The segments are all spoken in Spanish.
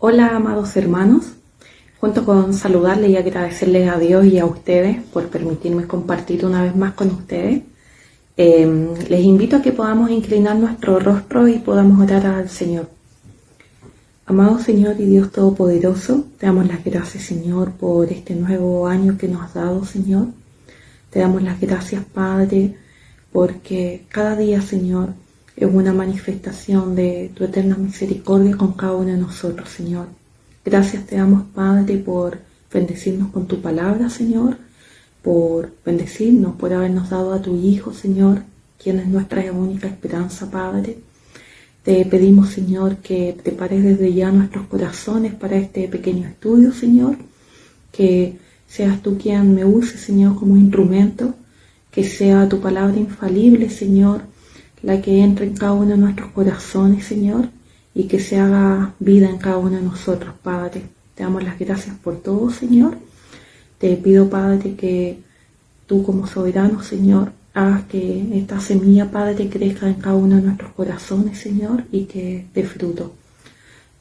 Hola, amados hermanos, junto con saludarles y agradecerles a Dios y a ustedes por permitirme compartir una vez más con ustedes, les invito a que podamos inclinar nuestro rostro y podamos orar al Señor. Amado Señor y Dios Todopoderoso, te damos las gracias, Señor, por este nuevo año que nos has dado, Señor. Te damos las gracias, Padre, porque cada día, Señor, es una manifestación de tu eterna misericordia con cada uno de nosotros, Señor. Gracias te damos, Padre, por bendecirnos con tu palabra, Señor, por bendecirnos, por habernos dado a tu Hijo, Señor, quien es nuestra única esperanza, Padre. Te pedimos, Señor, que prepares desde ya nuestros corazones para este pequeño estudio, Señor, que seas tú quien me use, Señor, como instrumento, que sea tu palabra infalible, Señor, la que entre en cada uno de nuestros corazones, Señor, y que se haga vida en cada uno de nosotros, Padre. Te damos las gracias por todo, Señor. Te pido, Padre, que tú como soberano, Señor, hagas que esta semilla, Padre, crezca en cada uno de nuestros corazones, Señor, y que dé fruto.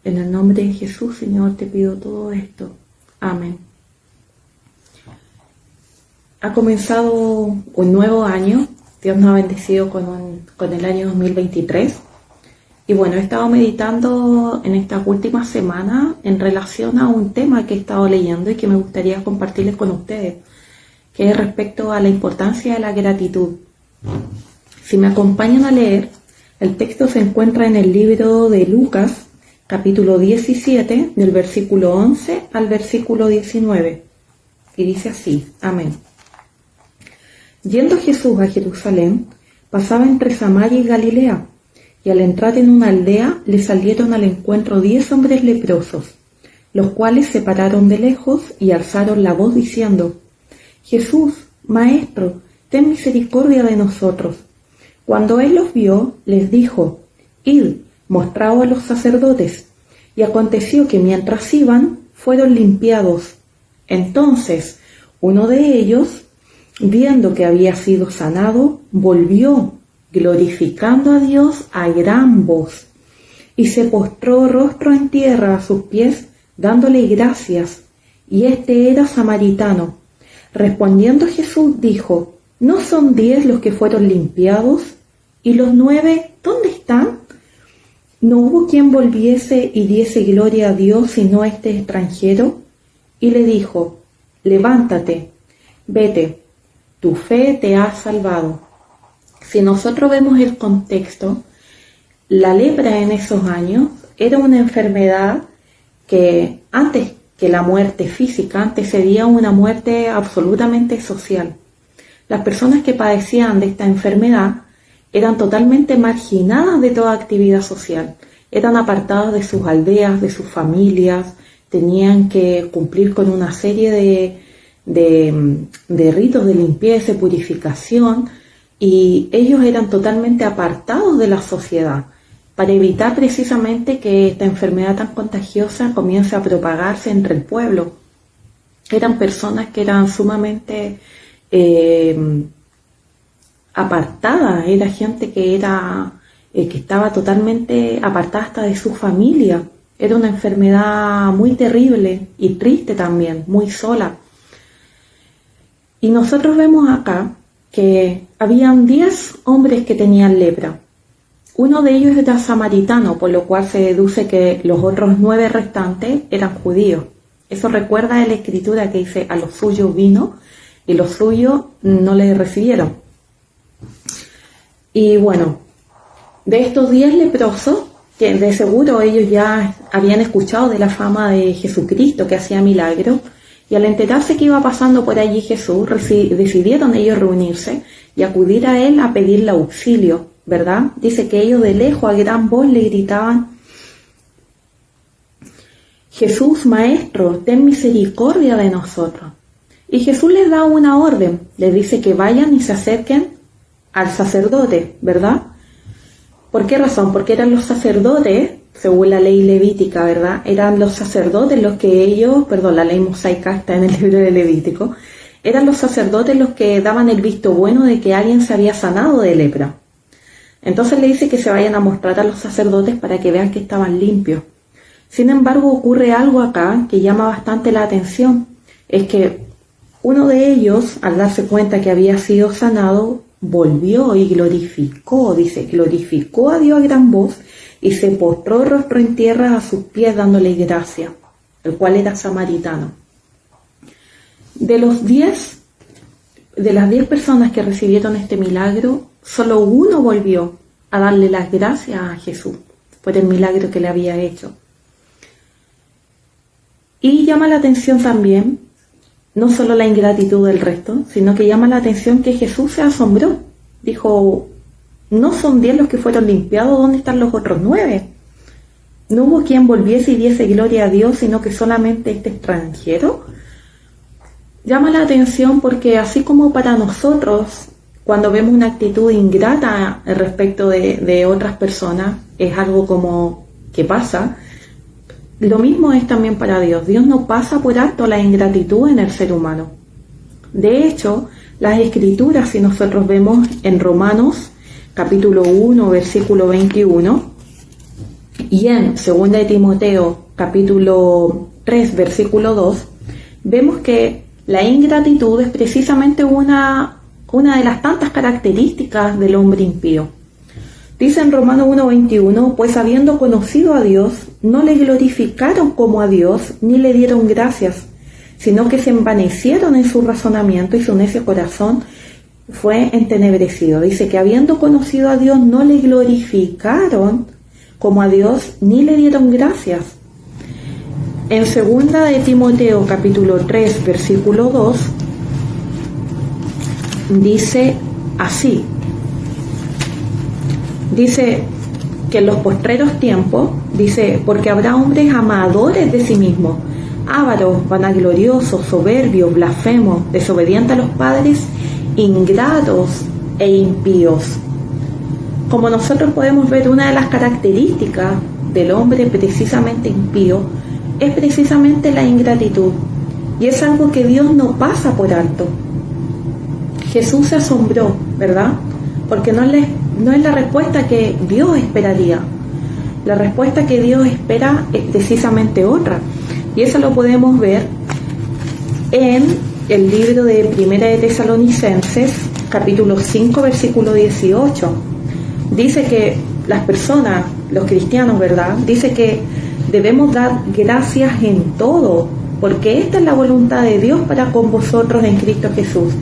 En el nombre de Jesús, Señor, te pido todo esto. Amén. Ha comenzado un nuevo año. Dios nos ha bendecido con el año 2023. Y bueno, he estado meditando en estas últimas semanas en relación a un tema que he estado leyendo y que me gustaría compartirles con ustedes, que es respecto a la importancia de la gratitud. Si me acompañan a leer, el texto se encuentra en el libro de Lucas, capítulo 17, del versículo 11 al versículo 19. Y dice así, amén. Yendo Jesús a Jerusalén, pasaba entre Samaria y Galilea, y al entrar en una aldea le salieron al encuentro 10 hombres leprosos, los cuales se pararon de lejos y alzaron la voz diciendo: Jesús, Maestro, ten misericordia de nosotros. Cuando él los vio, les dijo: Id, mostraos a los sacerdotes. Y aconteció que mientras iban, fueron limpiados. Entonces, uno de ellos, viendo que había sido sanado, volvió, glorificando a Dios a gran voz, y se postró rostro en tierra a sus pies, dándole gracias. Y este era samaritano. Respondiendo Jesús dijo: ¿No son 10 los que fueron limpiados? ¿Y los 9 dónde están? ¿No hubo quien volviese y diese gloria a Dios sino este extranjero? Y le dijo: Levántate, vete, tu fe te ha salvado. Si nosotros vemos el contexto, la lepra en esos años era una enfermedad que antes que la muerte física antecedía una muerte absolutamente social. Las personas que padecían de esta enfermedad eran totalmente marginadas de toda actividad social, eran apartadas de sus aldeas, de sus familias, tenían que cumplir con una serie de ritos de limpieza y purificación, y ellos eran totalmente apartados de la sociedad para evitar precisamente que esta enfermedad tan contagiosa comience a propagarse entre el pueblo. Eran personas que eran sumamente apartadas, era gente que estaba totalmente apartada hasta de su familia. Era una enfermedad muy terrible y triste también, muy sola. Y nosotros vemos acá que habían 10 hombres que tenían lepra. Uno de ellos era samaritano, por lo cual se deduce que los otros 9 restantes eran judíos. Eso recuerda a la escritura que dice: a los suyos vino y los suyos no le recibieron. Y bueno, de estos 10 leprosos, que de seguro ellos ya habían escuchado de la fama de Jesucristo que hacía milagros, y al enterarse que iba pasando por allí Jesús, decidieron ellos reunirse y acudir a él a pedirle auxilio, ¿verdad? Dice que ellos de lejos a gran voz le gritaban: Jesús, Maestro, ten misericordia de nosotros. Y Jesús les da una orden, les dice que vayan y se acerquen al sacerdote, ¿verdad? ¿Por qué razón? Porque eran los sacerdotes, según la ley levítica, ¿verdad? Eran los sacerdotes los que ellos, la ley mosaica está en el libro de Levítico, eran los sacerdotes los que daban el visto bueno de que alguien se había sanado de lepra. Entonces le dice que se vayan a mostrar a los sacerdotes para que vean que estaban limpios. Sin embargo, ocurre algo acá que llama bastante la atención. Es que uno de ellos, al darse cuenta que había sido sanado, volvió y glorificó, dice, glorificó a Dios a gran voz y se postró rostro en tierra a sus pies dándole gracia, el cual era samaritano. De las 10 personas que recibieron este milagro, solo uno volvió a darle las gracias a Jesús por el milagro que le había hecho. Y llama la atención también, no solo la ingratitud del resto, sino que llama la atención que Jesús se asombró. Dijo, ¿no son 10 los que fueron limpiados? ¿Dónde están los otros 9? No hubo quien volviese y diese gloria a Dios, sino que solamente este extranjero. Llama la atención porque así como para nosotros, cuando vemos una actitud ingrata respecto de otras personas, es algo como que pasa, lo mismo es también para Dios. Dios no pasa por alto la ingratitud en el ser humano. De hecho, las Escrituras, si nosotros vemos en Romanos, capítulo 1, versículo 21, y en 2 de Timoteo, capítulo 3, versículo 2, vemos que la ingratitud es precisamente una de las tantas características del hombre impío. Dice en Romanos 1:21, pues habiendo conocido a Dios, no le glorificaron como a Dios, ni le dieron gracias, sino que se envanecieron en su razonamiento y su necio corazón fue entenebrecido. Dice que habiendo conocido a Dios, no le glorificaron como a Dios, ni le dieron gracias. En 2 de Timoteo, capítulo 3, versículo 2, dice así. Dice que en los postreros tiempos, dice, porque habrá hombres amadores de sí mismos, ávaros, vanagloriosos, soberbios, blasfemos, desobedientes a los padres, ingratos e impíos. Como nosotros podemos ver, una de las características del hombre precisamente impío es precisamente la ingratitud. Y es algo que Dios no pasa por alto. Jesús se asombró, ¿verdad? Porque no es la respuesta que Dios esperaría. La respuesta que Dios espera es precisamente otra. Y eso lo podemos ver en el libro de Primera de Tesalonicenses, capítulo 5, versículo 18. Dice que las personas, los cristianos, ¿verdad? Dice que debemos dar gracias en todo, porque esta es la voluntad de Dios para con vosotros en Cristo Jesús.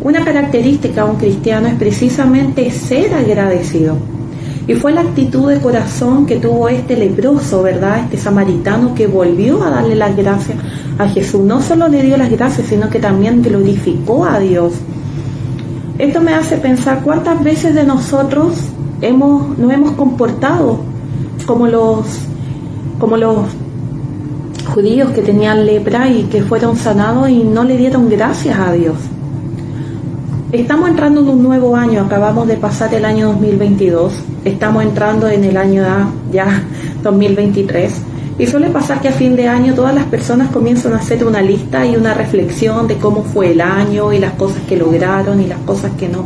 Una característica de un cristiano es precisamente ser agradecido. Y fue la actitud de corazón que tuvo este leproso, ¿verdad? Este samaritano que volvió a darle las gracias a Jesús. No solo le dio las gracias, sino que también glorificó a Dios. Esto me hace pensar cuántas veces de nosotros nos hemos comportado como los judíos que tenían lepra y que fueron sanados y no le dieron gracias a Dios. Estamos entrando en un nuevo año, acabamos de pasar el año 2022, estamos entrando en el año ya 2023 y suele pasar que a fin de año todas las personas comienzan a hacer una lista y una reflexión de cómo fue el año y las cosas que lograron y las cosas que no.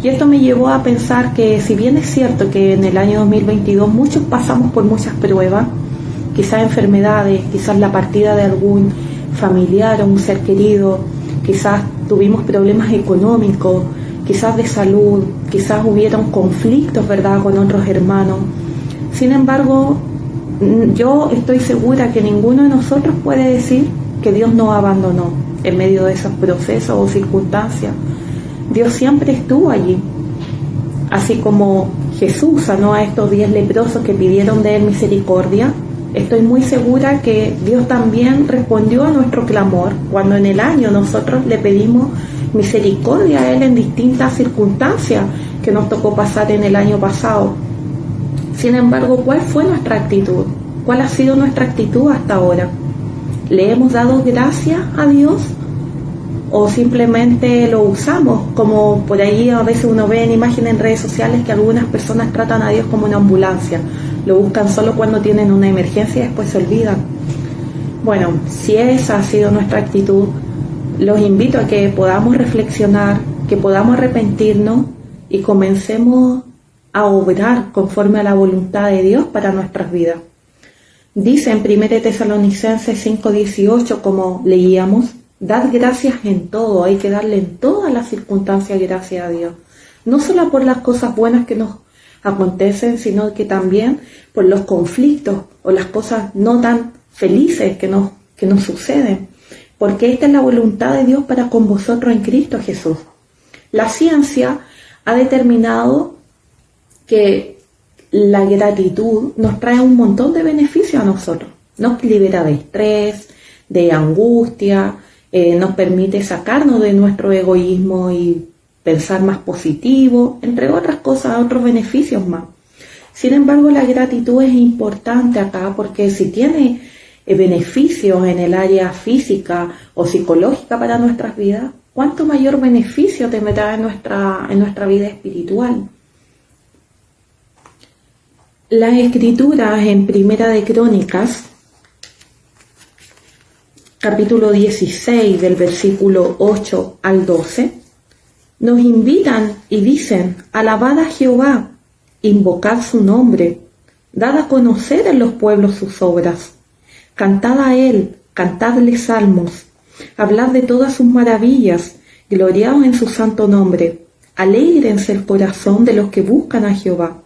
Y esto me llevó a pensar que si bien es cierto que en el año 2022 muchos pasamos por muchas pruebas, quizás enfermedades, quizás la partida de algún familiar o un ser querido, quizás tuvimos problemas económicos, quizás de salud, quizás hubieron conflictos, ¿verdad?, con otros hermanos. Sin embargo, yo estoy segura que ninguno de nosotros puede decir que Dios nos abandonó en medio de esos procesos o circunstancias. Dios siempre estuvo allí. Así como Jesús sanó a estos 10 leprosos que pidieron de Él misericordia, estoy muy segura que Dios también respondió a nuestro clamor cuando en el año nosotros le pedimos misericordia a Él en distintas circunstancias que nos tocó pasar en el año pasado. Sin embargo, ¿cuál fue nuestra actitud? ¿Cuál ha sido nuestra actitud hasta ahora? ¿Le hemos dado gracias a Dios? ¿O simplemente lo usamos? Como por ahí a veces uno ve en imágenes en redes sociales que algunas personas tratan a Dios como una ambulancia. Lo buscan solo cuando tienen una emergencia y después se olvidan. Bueno, si esa ha sido nuestra actitud, los invito a que podamos reflexionar, que podamos arrepentirnos y comencemos a obrar conforme a la voluntad de Dios para nuestras vidas. Dice en 1 Tesalonicenses 5:18, como leíamos, dad gracias en todo, hay que darle en todas las circunstancias gracias a Dios. No solo por las cosas buenas que nos acontecen, sino que también por los conflictos o las cosas no tan felices que nos suceden. Porque esta es la voluntad de Dios para con vosotros en Cristo Jesús. La ciencia ha determinado que la gratitud nos trae un montón de beneficios a nosotros. Nos libera de estrés, de angustia, nos permite sacarnos de nuestro egoísmo y pensar más positivo, entre otras cosas, otros beneficios más. Sin embargo, la gratitud es importante acá porque si tiene beneficios en el área física o psicológica para nuestras vidas, ¿cuánto mayor beneficio tendrá en nuestra vida espiritual? Las escrituras en Primera de Crónicas, capítulo 16, del versículo 8 al 12, nos invitan y dicen: alabad a Jehová, invocad su nombre, dad a conocer en los pueblos sus obras, cantad a él, cantadle salmos, hablad de todas sus maravillas, gloriaos en su santo nombre, alégrense el corazón de los que buscan a Jehová,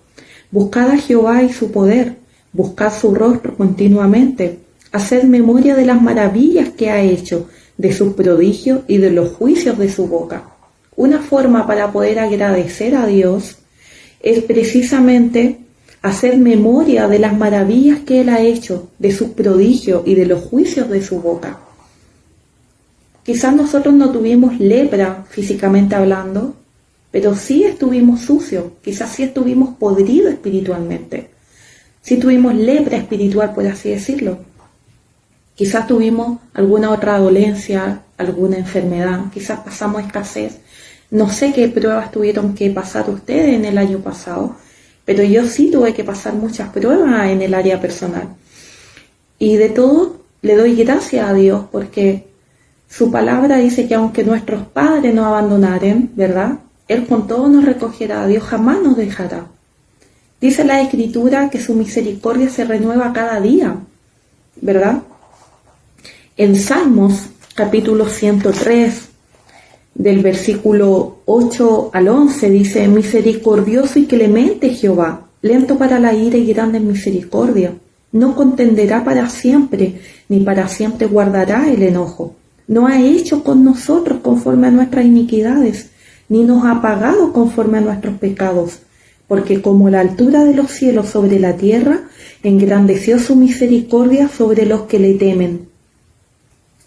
buscad a Jehová y su poder, buscad su rostro continuamente, haced memoria de las maravillas que ha hecho, de sus prodigios y de los juicios de su boca. Una forma para poder agradecer a Dios es precisamente hacer memoria de las maravillas que Él ha hecho, de sus prodigios y de los juicios de su boca. Quizás nosotros no tuvimos lepra físicamente hablando, pero sí estuvimos sucios, quizás sí estuvimos podridos espiritualmente. Sí tuvimos lepra espiritual, por así decirlo. Quizás tuvimos alguna otra dolencia, alguna enfermedad, quizás pasamos escasez. No sé qué pruebas tuvieron que pasar ustedes en el año pasado, pero yo sí tuve que pasar muchas pruebas en el área personal. Y de todo le doy gracias a Dios porque su palabra dice que aunque nuestros padres nos abandonaren, ¿verdad? Él con todo nos recogerá, Dios jamás nos dejará. Dice la Escritura que su misericordia se renueva cada día, ¿verdad? En Salmos, capítulo 103, del versículo 8 al 11, dice: misericordioso y clemente Jehová, lento para la ira y grande en misericordia. No contenderá para siempre, ni para siempre guardará el enojo. No ha hecho con nosotros conforme a nuestras iniquidades, ni nos ha pagado conforme a nuestros pecados. Porque como la altura de los cielos sobre la tierra, engrandeció su misericordia sobre los que le temen.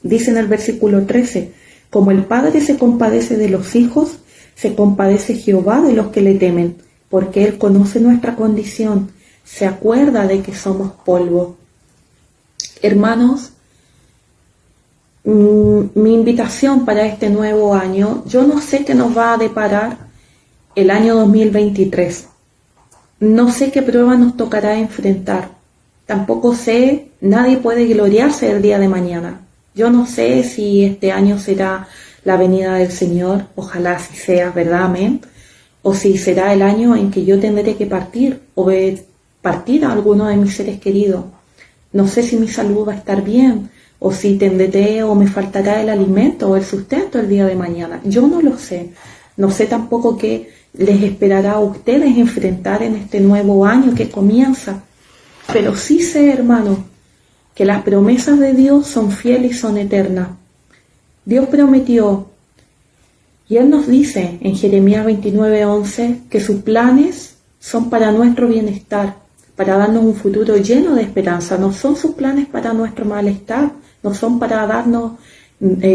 Dice en el versículo 13: como el Padre se compadece de los hijos, se compadece Jehová de los que le temen, porque Él conoce nuestra condición, se acuerda de que somos polvo. Hermanos, mi invitación para este nuevo año, yo no sé qué nos va a deparar el año 2023. No sé qué prueba nos tocará enfrentar. Tampoco sé, nadie puede gloriarse el día de mañana. Yo no sé si este año será la venida del Señor, ojalá así sea, ¿verdad? Amén. O si será el año en que yo tendré que partir o ver partir a alguno de mis seres queridos. No sé si mi salud va a estar bien o si tendré o me faltará el alimento o el sustento el día de mañana. Yo no lo sé. No sé tampoco qué les esperará a ustedes enfrentar en este nuevo año que comienza. Pero sí sé, hermano, que las promesas de Dios son fieles y son eternas. Dios prometió, y Él nos dice en Jeremías 29:11, que sus planes son para nuestro bienestar, para darnos un futuro lleno de esperanza. No son sus planes para nuestro malestar, no son para darnos,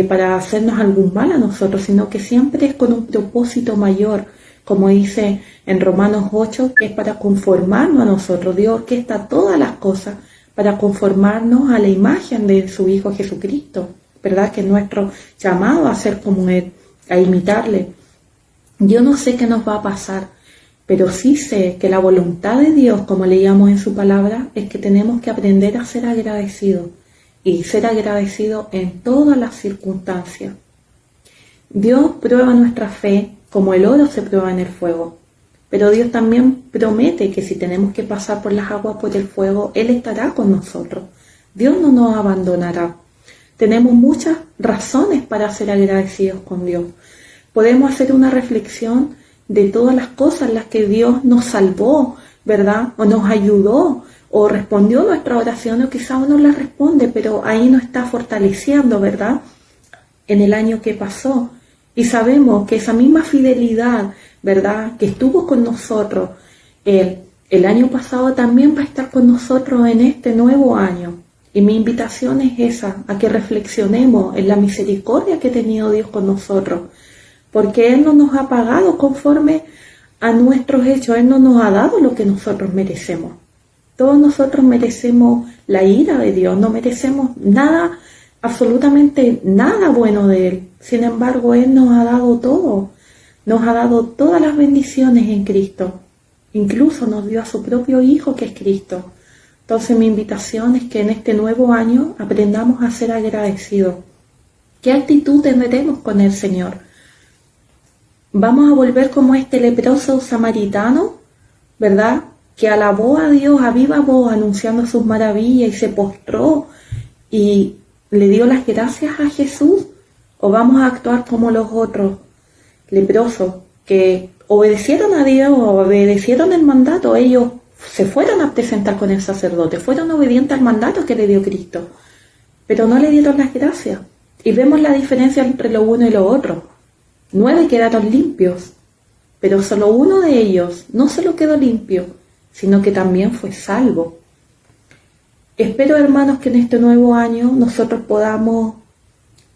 para hacernos algún mal a nosotros, sino que siempre es con un propósito mayor, como dice en Romanos 8, que es para conformarnos a nosotros. Dios orquesta todas las cosas para conformarnos a la imagen de su Hijo Jesucristo, ¿verdad? Que es nuestro llamado a ser como Él, a imitarle. Yo no sé qué nos va a pasar, pero sí sé que la voluntad de Dios, como leíamos en su palabra, es que tenemos que aprender a ser agradecidos y ser agradecidos en todas las circunstancias. Dios prueba nuestra fe como el oro se prueba en el fuego. Pero Dios también promete que si tenemos que pasar por las aguas, por el fuego, Él estará con nosotros. Dios no nos abandonará. Tenemos muchas razones para ser agradecidos con Dios. Podemos hacer una reflexión de todas las cosas en las que Dios nos salvó, ¿verdad? O nos ayudó, o respondió nuestra oración, o quizá uno la responde, pero ahí nos está fortaleciendo, ¿verdad? En el año que pasó. Y sabemos que esa misma fidelidad, ¿verdad?, que estuvo con nosotros el año pasado, también va a estar con nosotros en este nuevo año. Y mi invitación es esa, a que reflexionemos en la misericordia que ha tenido Dios con nosotros, porque Él no nos ha pagado conforme a nuestros hechos, Él no nos ha dado lo que nosotros merecemos. Todos nosotros merecemos la ira de Dios, no merecemos nada, absolutamente nada bueno de Él. Sin embargo, Él nos ha dado todo, nos ha dado todas las bendiciones en Cristo. Incluso nos dio a su propio Hijo, que es Cristo. Entonces mi invitación es que en este nuevo año aprendamos a ser agradecidos. ¿Qué actitud tendremos con el Señor? ¿Vamos a volver como este leproso samaritano, verdad?, que alabó a Dios a viva voz anunciando sus maravillas y se postró y le dio las gracias a Jesús? ¿O vamos a actuar como los otros leprosos que obedecieron a Dios, obedecieron el mandato? Ellos se fueron a presentar con el sacerdote, fueron obedientes al mandato que le dio Cristo, pero no le dieron las gracias. Y vemos la diferencia entre lo uno y lo otro. 9 quedaron limpios, pero solo uno de ellos no solo quedó limpio, sino que también fue salvo. Espero, hermanos, que en este nuevo año nosotros podamos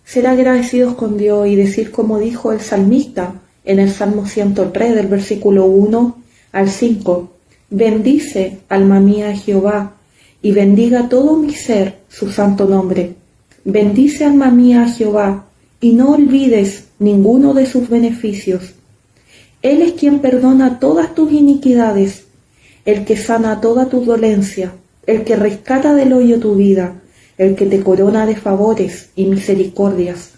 ser agradecidos con Dios y decir como dijo el salmista en el Salmo 103 del versículo 1 al 5: bendice, alma mía, a Jehová, y bendiga todo mi ser su santo nombre. Bendice, alma mía, a Jehová, y no olvides ninguno de sus beneficios. Él es quien perdona todas tus iniquidades, el que sana toda tu dolencia, el que rescata del hoyo tu vida, el que te corona de favores y misericordias,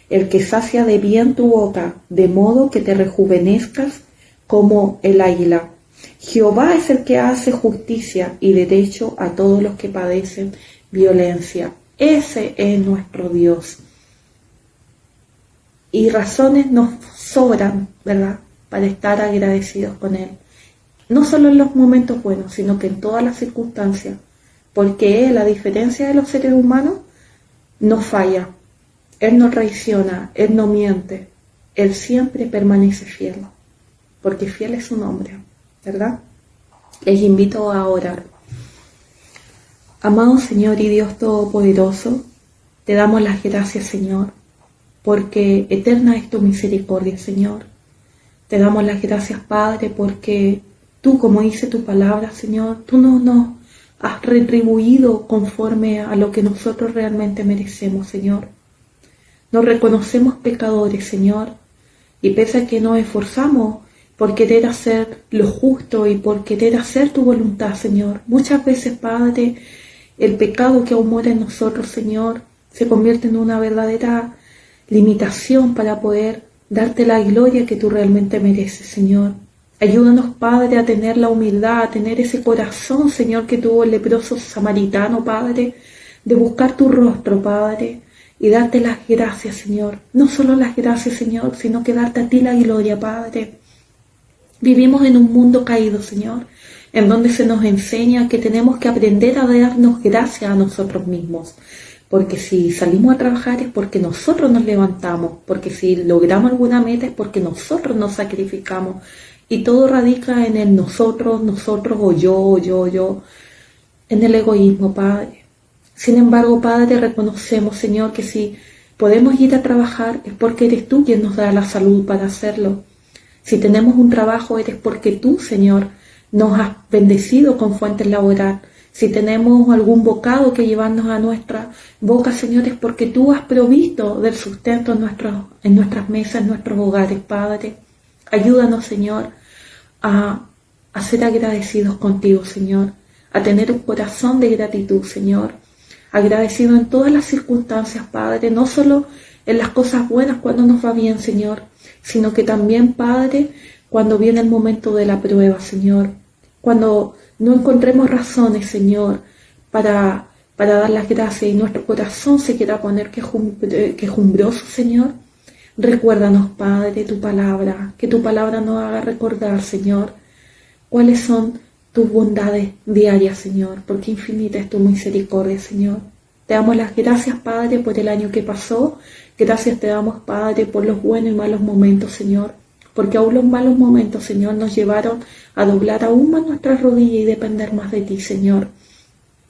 el que sacia de bien tu boca, de modo que te rejuvenezcas como el águila. Jehová es el que hace justicia y derecho a todos los que padecen violencia. Ese es nuestro Dios. Y razones nos sobran, ¿verdad?, para estar agradecidos con Él. No solo en los momentos buenos, sino que en todas las circunstancias. Porque Él, a diferencia de los seres humanos, no falla. Él no traiciona, Él no miente. Él siempre permanece fiel. Porque fiel es su nombre, ¿verdad? Les invito a orar. Amado Señor y Dios Todopoderoso, te damos las gracias, Señor, porque eterna es tu misericordia, Señor. Te damos las gracias, Padre, porque tú, como dice tu palabra, Señor, tú no nos has retribuido conforme a lo que nosotros realmente merecemos, Señor. Nos reconocemos pecadores, Señor, y pese a que nos esforzamos por querer hacer lo justo y por querer hacer tu voluntad, Señor, muchas veces, Padre, el pecado que aún mora en nosotros, Señor, se convierte en una verdadera limitación para poder darte la gloria que tú realmente mereces, Señor. Ayúdanos, Padre, a tener la humildad, a tener ese corazón, Señor, que tuvo el leproso samaritano, Padre, de buscar tu rostro, Padre, y darte las gracias, Señor. No solo las gracias, Señor, sino que darte a ti la gloria, Padre. Vivimos en un mundo caído, Señor, en donde se nos enseña que tenemos que aprender a darnos gracias a nosotros mismos. Porque si salimos a trabajar es porque nosotros nos levantamos, porque si logramos alguna meta es porque nosotros nos sacrificamos. Y todo radica en el nosotros, o yo, en el egoísmo, Padre. Sin embargo, Padre, reconocemos, Señor, que si podemos ir a trabajar es porque eres tú quien nos da la salud para hacerlo. Si tenemos un trabajo eres porque tú, Señor, nos has bendecido con fuentes laborales. Si tenemos algún bocado que llevarnos a nuestra boca, Señor, es porque tú has provisto del sustento en nuestras mesas, en nuestros hogares, Padre. Ayúdanos, Señor, a ser agradecidos contigo, Señor, a tener un corazón de gratitud, Señor, agradecido en todas las circunstancias, Padre, no solo en las cosas buenas cuando nos va bien, Señor, sino que también, Padre, cuando viene el momento de la prueba, Señor, cuando no encontremos razones, Señor, para dar las gracias y nuestro corazón se quiera poner quejumbroso, Señor. Recuérdanos, Padre, tu palabra, que tu palabra nos haga recordar, Señor, cuáles son tus bondades diarias, Señor, porque infinita es tu misericordia, Señor. Te damos las gracias, Padre, por el año que pasó. Gracias te damos, Padre, por los buenos y malos momentos, Señor, porque aún los malos momentos, Señor, nos llevaron a doblar aún más nuestras rodillas y depender más de ti, Señor.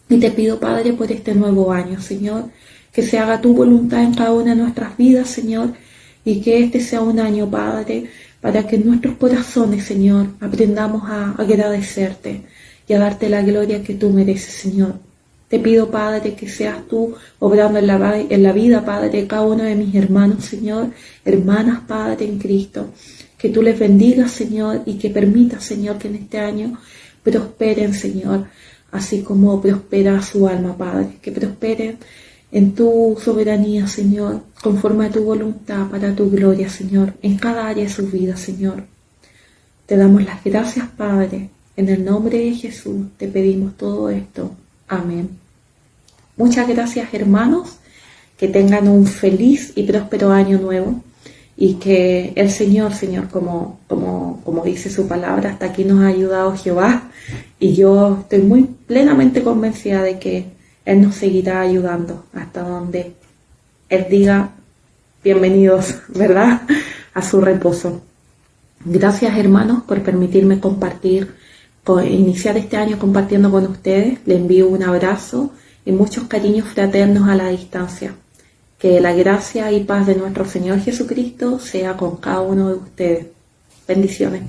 Y te pido, Padre, por este nuevo año, Señor, que se haga tu voluntad en cada una de nuestras vidas, Señor, y que este sea un año, Padre, para que en nuestros corazones, Señor, aprendamos a agradecerte y a darte la gloria que tú mereces, Señor. Te pido, Padre, que seas tú obrando en la vida, Padre, de cada uno de mis hermanos, Señor, hermanas, Padre, en Cristo. Que tú les bendigas, Señor, y que permitas, Señor, que en este año prosperen, Señor, así como prospera su alma, Padre. Que prosperen en tu soberanía, Señor, conforme a tu voluntad, para tu gloria, Señor, en cada área de su vida, Señor. Te damos las gracias, Padre. En el nombre de Jesús te pedimos todo esto. Amén. Muchas gracias, hermanos. Que tengan un feliz y próspero año nuevo. Y que el Señor, como dice su palabra, hasta aquí nos ha ayudado Jehová. Y yo estoy muy plenamente convencida de que Él nos seguirá ayudando hasta donde Él diga bienvenidos, ¿verdad?, a su reposo. Gracias, hermanos, por permitirme iniciar este año compartiendo con ustedes. Les envío un abrazo y muchos cariños fraternos a la distancia. Que la gracia y paz de nuestro Señor Jesucristo sea con cada uno de ustedes. Bendiciones.